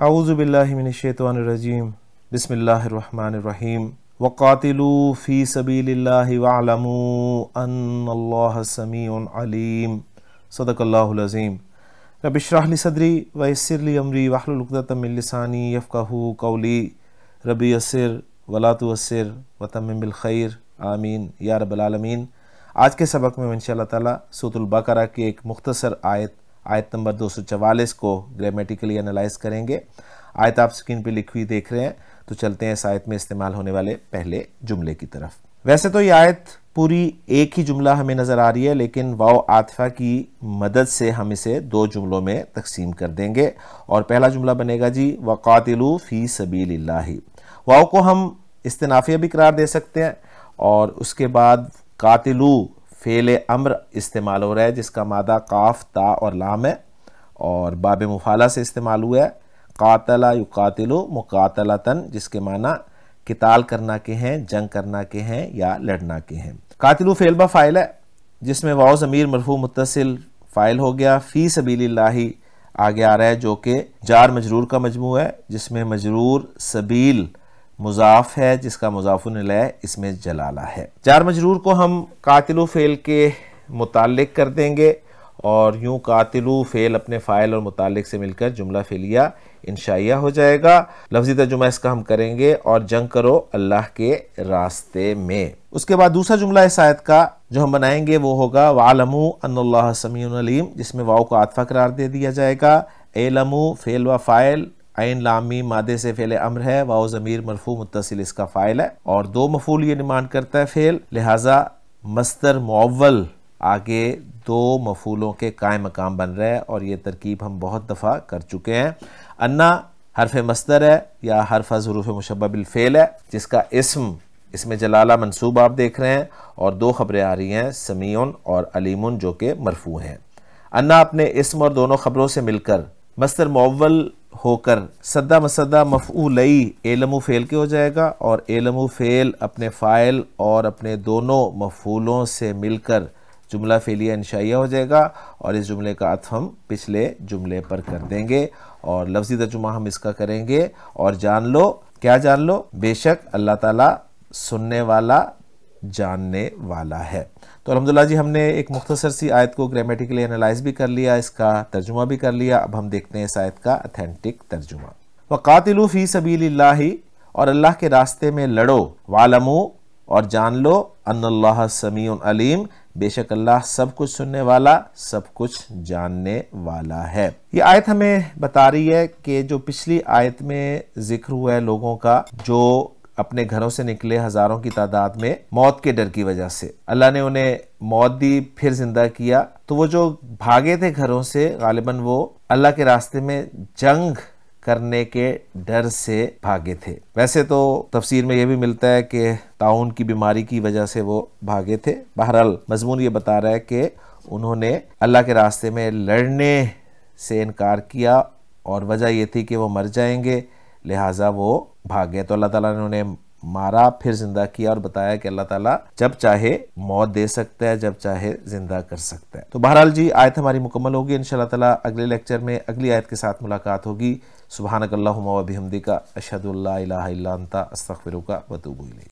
अऊज़ु बिल्लाहि मिनश्शैतानिर्रजीम बिस्मिल्लाहिर्रहमानिर्रहीम वक़ातिलू फ़ी सबीलिल्लाहि वअलमू अन्नल्लाह समीउन अलीम सदक़ल्लाहुल अज़ीम। रब्बि इश्रह ली सदरी व यस्सिर ली अमरी वहलुल उक़दतम मिन लिसानी यफ़क़हू क़ौली रब्बि यस्सिर वला तुअस्सिर व तम्मिम बिल खैर आमीन या रब्बल आलमीन। आज के सबक में इंशाअल्लाह ताला सूरतुल बकरा की एक मुख्तसर आयत नंबर 244 को ग्रामेटिकली एनालाइज करेंगे। आयत आप स्क्रीन पे लिखी हुई देख रहे हैं, तो चलते हैं इस आयत में इस्तेमाल होने वाले पहले जुमले की तरफ। वैसे तो ये आयत पूरी एक ही जुमला हमें नज़र आ रही है, लेकिन वाव आतिफा की मदद से हम इसे दो जुमलों में तकसीम कर देंगे। और पहला जुमला बनेगा जी वक़ातिलू फ़ी सबीलिल्लाहि। वाव को हम इस्तिनाफिया भी करार दे सकते हैं, और उसके बाद कातिलू फ़ेल अम्र इस्तेमाल हो रहा है जिसका मादा काफ ता और लाम है, और बाब मुफाला से इस्तेमाल हुआ है। कातला युकातिलु मुकातलतन जिसके माना किताल करना के हैं, जंग करना के हैं या लड़ना के हैं। कातिलु फ़ेल बा फ़ाइल है जिसमें वाव ज़मीर मरफू मुत्तसिल फ़ाइल हो गया। फ़ी सबीलिल्लाहि आगे आ रहा है जो कि जार मजरूर का मजमू है, जिसमें मजरूर सबील मुजाफ है जिसका मुजाफुन इलैह इसमें जलाला है। जार मजरूर को हम कातिलु फ़ेल के मुताल्लिक कर देंगे, और यूं कातिलु फ़ेल अपने फ़ाइल और मुताल्लिक से मिलकर जुमला फ़ेलिया इंशाइया हो जाएगा। लफ्ज़ी तर्जुमा इसका हम करेंगे, और जंग करो अल्लाह के रास्ते में। उसके बाद दूसरा जुमला इस आयत का जो हम बनाएंगे वो होगा वालमू अन्नल्लाह समीउन अलीम, जिसमें वाव को आतिफा करार दे दिया जाएगा। एलमू फ़ेल व फ़ाइल, ऐन लाम मीम मादे से फ़ेल अम्र है, वाव ज़मीर मरफू मुत्तसिल इसका फ़ाइल है, और दो मफ़ूल ये डिमांड करता है फ़ेल, लिहाजा मस्दर मुअव्वल आगे दो मफ़ूलों के कायम मकाम बन रहा है, और ये तरकीब हम बहुत दफ़ा कर चुके हैं। अन्ना हरफ मस्दर है या हरफ ज़ुरूफ़ मुशब्बह बिल फ़ेल है, जिसका इस्म इसमें जलाला मंसूब आप देख रहे हैं, और दो खबरें आ रही हैं समीउन और अलीमुन जो कि मरफू हैं। अन्ना अपने इस्म और दोनों खबरों से मिलकर मस्दर मुअव्वल होकर सद्दा मसद्दा मफ़ऊलई एलमू फ़ेल के हो जाएगा, और एलमू फ़ेल अपने फ़ाइल और अपने दोनों मफ़ूलों से मिलकर जुमला फ़ेलिया इंशाइया हो जाएगा। और इस जुमले का अत्फ़ हम पिछले जुमले पर कर देंगे, और लफ्ज़ी तर्जुमा हम इसका करेंगे। और जान लो, क्या जान लो? बेशक अल्लाह ताला सुनने वाला जानने वाला है। तो अल्हम्दुलिल्लाह जी, हमने एक मुख्तसर सी आयत को ग्रामेटिकली एनालाइज भी कर लिया, इसका तर्जुमा भी कर लिया। अब हम देखते हैं इस आयत का अथेंटिक तर्जुमा। वक़ातिलू फ़ी सबीलिल्लाहि, और अल्लाह के रास्ते में लड़ो। वालमू, और जान लो। अन्नल्लाह समीउन अलीम, बेशक अल्लाह सब कुछ सुनने वाला, सब कुछ जानने वाला है। ये आयत हमें बता रही है कि जो पिछली आयत में जिक्र हुआ है लोगों का जो अपने घरों से निकले हजारों की तादाद में मौत के डर की वजह से, अल्लाह ने उन्हें मौत दी फिर जिंदा किया, तो वो जो भागे थे घरों से गालिबन वो अल्लाह के रास्ते में जंग करने के डर से भागे थे। वैसे तो तफसीर में यह भी मिलता है कि ताउन की बीमारी की वजह से वो भागे थे। बहरहाल मजमून ये बता रहा है कि उन्होंने अल्लाह के रास्ते में लड़ने से इनकार किया, और वजह ये थी कि वो मर जाएंगे, लिहाजा वो भागे। तो अल्लाह ताला ने उन्हें मारा फिर जिंदा किया, और बताया कि अल्लाह ताला जब चाहे मौत दे सकता है, जब चाहे जिंदा कर सकता है। तो बहरहाल जी, आयत हमारी मुकम्मल होगी। इंशाअल्लाह ताला अगले लेक्चर में अगली आयत के साथ मुलाकात होगी। सुब्हानकल्लाहुम्मा व बिहम्दिका अशहदु अल्ला इलाहा इल्ला अंता अस्तगफिरुका व अतूबु इलैक।